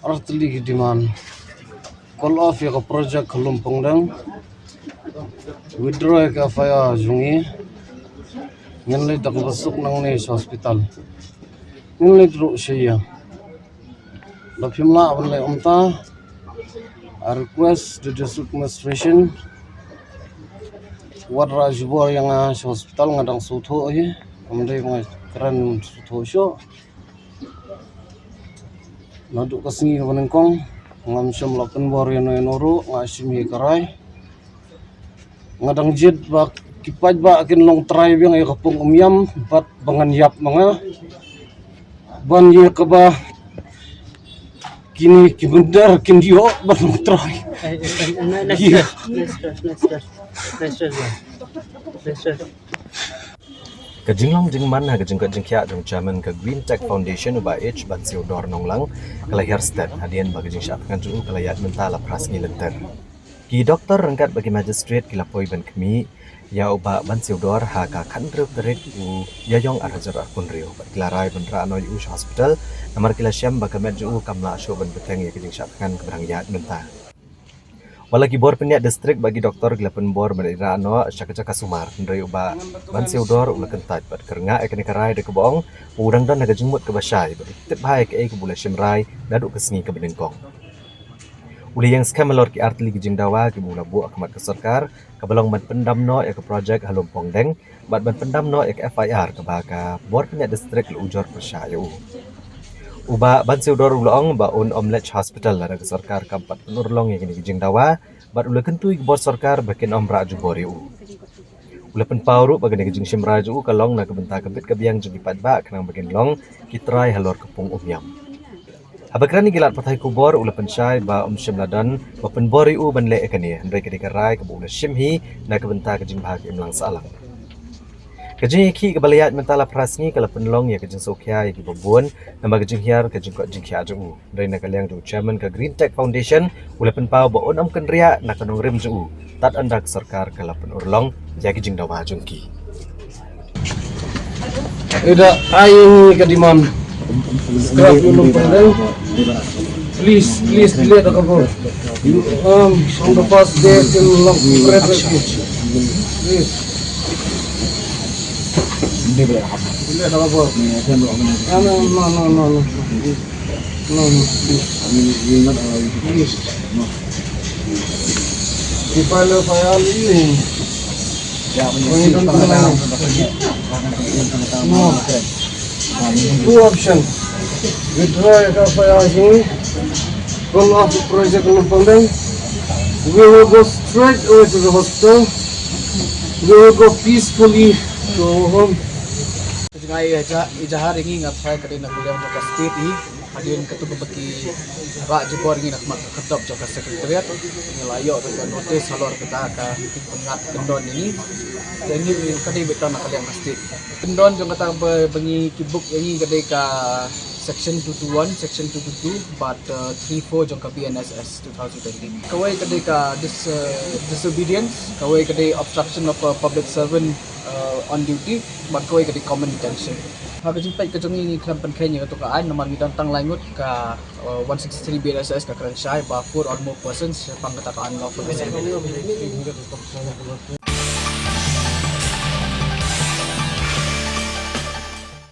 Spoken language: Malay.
artili demand call off ya project Lumpong dang withdraw ya faya jungi nganlay tak basuk nang ni hospital nganlay dro siya lapimla abanlay umta a request the district administration what rajbor yang hospital ngadang sutho ye amdai mga kran sutho syo naduk kasngi kanengkong ngam syam lapen bor yan noro ngasim hi karai ngadang jid ba kipaj ba akin long try biang ay kapung umyam bat bangan yap mga ban ye ka ba kini kibendar kindio bat long try Kajinglong jingman ha kajing kia jong chairman ka Green Tech Foundation uba H Bansiu Dor Nonglang kalahir stat hadian bagi jing syat kan juu kalayat mentala pras ngilenter. Ki doktor rengkat bagi magistrate kilapoi ban kemi ya uba Bansiu Dor ha ka kandruk terik u yayong arhajar pun rio bat kilarai benra anoi u hospital namar kila syam baka med juu kamla syo ban beteng ya kajing syat kan kebrang yat menta. Walagi bor peniak distrik bagi doktor gelapan bor menira ano syaka sumar ndai uba Bansiu Dor ula kentat bat kernga ekani karai de kebong udang dan naga jengmut ke basai bat tip hai ke ke bula shimrai daduk kesngi ke benengkong uli yang skamelor ki artli gijing dawa ki bula bu akmat ke sarkar kabelong ban pendam no ya ke projek Halumpong deng bat ban pendam no ya ke FIR ke baka bor peniak distrik lu ujor persyayu uba Bansiu Dor ulong ba un Omlech Hospital ada ke sarkar kampat penurlong yang gijing dawa bat ula kentui ke bor sarkar bakin omra jubori u ula penpauru bagian gijing shimra ju kalong na kebenta kebit kebiang jadi padba kenang bagian long kitrai halor kepung umyam abakrani gilat patai kubor ula pensyai ba shimladan ba penbori u ban le ekani ndai kedikarai ke ula shimhi na kebenta gijing bahag imlang salang kejing ki kebalayat mentala prasngi kala penlong ya kejing sokya ya ki babun nama kejing hiar kejing kok jing khia ju ndai na kalyang ju chairman ka Green Tech Foundation ula penpau ba on am kenria na kanong rim ju tat andak sarkar kala penurlong ya kejing dawa jungki ida aing kadiman scrap Lumpong dang please delete the cover on the first day in long red please no Dipalo file ini two options withdraw your file ini call off the project Lumpong dang we will go straight away to the hospital we will go peacefully to home Ngay ijahar ingi ngat saya kadin nak kuliah jaka state i hadin ketu beki rak jebor ingi nak mak ketop jaka sekretariat ngelayo tu notis halor kita ka pengat kendon ini dan ini kadai beton nak kalian state kendon jong kata bengi kibuk ingi kadai ka section 221 section 222 but 34 jong ka BNSS 2020 kawai kadai ka disobedience kawai kadai obstruction of a public servant on duty but kawai kadai common detention habis jumpai ke jongi klampan Kenya to ka naman midang tang langut ka 163 BNSS ka Kranshai ba 4 or more persons pangkatakaan lawful